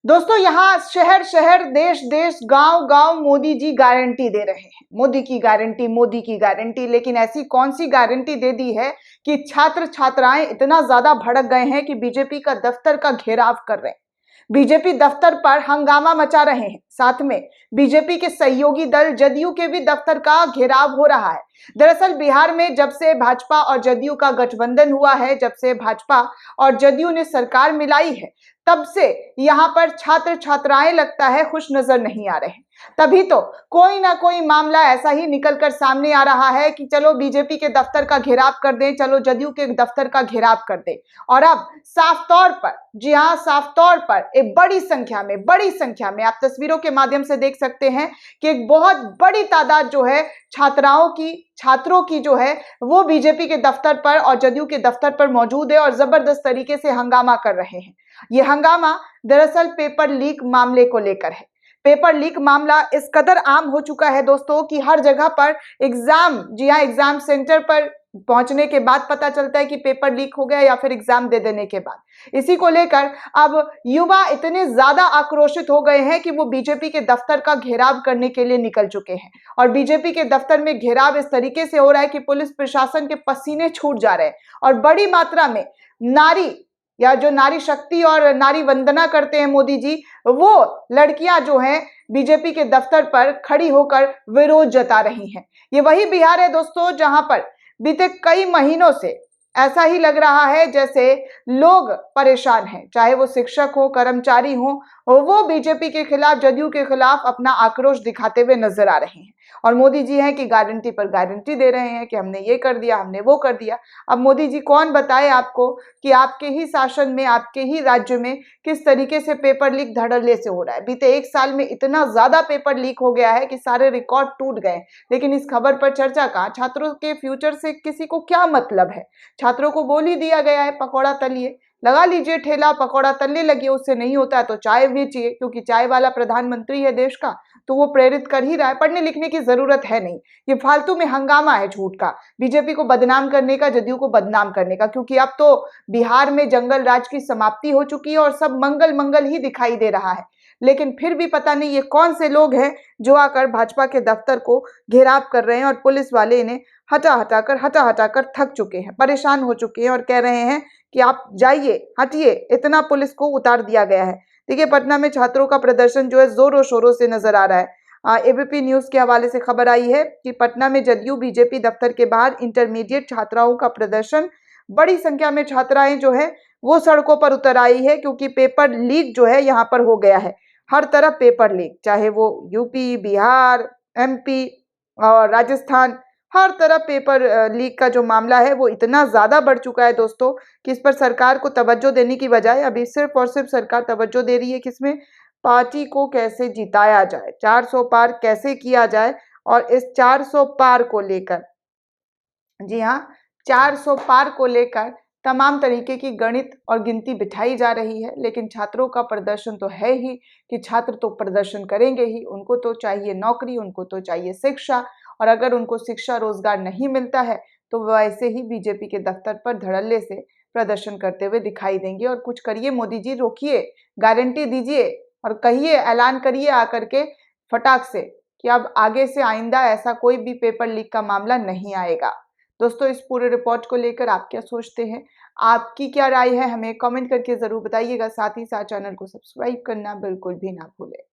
दोस्तों यहाँ शहर शहर देश देश गांव गांव मोदी जी गारंटी दे रहे हैं। मोदी की गारंटी, लेकिन ऐसी कौन सी गारंटी दे दी है कि छात्र छात्राएं इतना ज्यादा भड़क गए हैं कि बीजेपी का दफ्तर का घेराव कर रहे हैं। बीजेपी दफ्तर पर हंगामा मचा रहे हैं। साथ में बीजेपी के सहयोगी दल जदयू के भी दफ्तर का घेराव हो रहा है। दरअसल बिहार में जब से भाजपा और जदयू का गठबंधन हुआ है, जब से भाजपा और जदयू ने सरकार मिलाई है, तब से यहां पर छात्र छात्राएं लगता है खुश नजर नहीं आ रहे हैं। तभी तो कोई ना कोई मामला ऐसा ही निकलकर सामने आ रहा है कि चलो बीजेपी के दफ्तर का घेराव कर दें, चलो जदयू के दफ्तर का घेराव कर दें। और अब साफ तौर पर, जी हां, साफ तौर पर एक बड़ी संख्या में आप तस्वीरों के माध्यम से देख सकते हैं कि एक बहुत बड़ी तादाद जो है छात्रों की जो है वो बीजेपी के दफ्तर पर और जदयू के दफ्तर पर मौजूद है और जबरदस्त तरीके से हंगामा कर रहे हैं। ये हंगामा दरअसल पेपर लीक मामले को लेकर है। पेपर लीक मामला इस कदर आम हो चुका है दोस्तों कि हर जगह पर एग्जाम सेंटर पर पहुंचने के बाद पता चलता है कि पेपर लीक हो गया, या फिर एग्जाम दे देने के बाद। इसी को लेकर अब युवा इतने ज्यादा आक्रोशित हो गए हैं कि वो बीजेपी के दफ्तर का घेराव करने के लिए निकल चुके हैं। और बीजेपी के दफ्तर में घेराव इस तरीके से हो रहा है कि पुलिस प्रशासन के पसीने छूट जा रहे हैं और बड़ी मात्रा में जो नारी शक्ति और नारी वंदना करते हैं मोदी जी, वो लड़कियां जो हैं बीजेपी के दफ्तर पर खड़ी होकर विरोध जता रही हैं। ये वही बिहार है दोस्तों जहां पर बीते कई महीनों से ऐसा ही लग रहा है जैसे लोग परेशान हैं, चाहे वो शिक्षक हो, कर्मचारी हो, वो बीजेपी के खिलाफ, जदयू के खिलाफ अपना आक्रोश दिखाते हुए नजर आ रहे हैं। और मोदी जी हैं कि गारंटी पर गारंटी दे रहे हैं कि हमने ये कर दिया, हमने वो कर दिया। अब मोदी जी कौन बताए आपको कि आपके ही शासन में, आपके ही राज्य में किस तरीके से पेपर लीक धड़ल्ले से हो रहा है। बीते एक साल में इतना ज्यादा पेपर लीक हो गया है कि सारे रिकॉर्ड टूट गए। लेकिन इस खबर पर चर्चा कहाँ? छात्रों के फ्यूचर से किसी को क्या मतलब है? छात्रों को बोल ही दिया गया है पकौड़ा तलिए, लगा लीजिए ठेला, पकौड़ा तलने लगिए। उससे नहीं होता है तो चाय बेचिए, क्योंकि चाय वाला प्रधानमंत्री है देश का, तो वो प्रेरित कर ही रहा है। पढ़ने लिखने की जरूरत है नहीं। ये फालतू में हंगामा है झूठ का, बीजेपी को बदनाम करने का, जदयू को बदनाम करने का। क्योंकि अब तो बिहार में जंगल राज की समाप्ति हो चुकी है और सब मंगल मंगल ही दिखाई दे रहा है। लेकिन फिर भी पता नहीं ये कौन से लोग हैं जो आकर भाजपा के दफ्तर को घेराव कर रहे हैं और पुलिस वाले इन्हें हटा हटा कर थक चुके हैं, परेशान हो चुके हैं और कह रहे हैं कि आप जाइए, हटिए। इतना पुलिस को उतार दिया गया है। देखिए, पटना में छात्रों का प्रदर्शन जो है जोरों शोरों से नजर आ रहा है। एबीपी न्यूज के हवाले से खबर आई है कि पटना में जदयू बीजेपी दफ्तर के बाहर इंटरमीडिएट छात्राओं का प्रदर्शन, बड़ी संख्या में छात्राएं जो है वो सड़कों पर उतर आई है, क्योंकि पेपर लीक जो है यहाँ पर हो गया है। हर तरफ पेपर लीक, चाहे वो यूपी, बिहार, एमपी और राजस्थान, हर तरफ पेपर लीक का जो मामला है वो इतना ज्यादा बढ़ चुका है दोस्तों कि इस पर सरकार को तवज्जो देने की बजाय अभी सिर्फ और सिर्फ सरकार तवज्जो दे रही है किसमें? पार्टी को कैसे जिताया जाए, 400 पार कैसे किया जाए। और इस 400 पार को लेकर, जी हाँ, 400 पार को लेकर तमाम तरीके की गणित और गिनती बिठाई जा रही है। लेकिन छात्रों का प्रदर्शन तो है ही कि छात्र तो प्रदर्शन करेंगे ही। उनको तो चाहिए नौकरी, उनको तो चाहिए शिक्षा, और अगर उनको शिक्षा रोजगार नहीं मिलता है तो वैसे ही बीजेपी के दफ्तर पर धड़ल्ले से प्रदर्शन करते हुए दिखाई देंगे। और कुछ करिए मोदी जी, रोकिए, गारंटी दीजिए और कहिए, ऐलान करिए आकर के फटाक से कि अब आगे से आइंदा ऐसा कोई भी पेपर लीक का मामला नहीं आएगा। दोस्तों, इस पूरे रिपोर्ट को लेकर आप क्या सोचते हैं? आपकी क्या राय है? हमें कमेंट करके जरूर बताइएगा। साथ ही साथ चैनल को सब्सक्राइब करना बिल्कुल भी ना भूलें।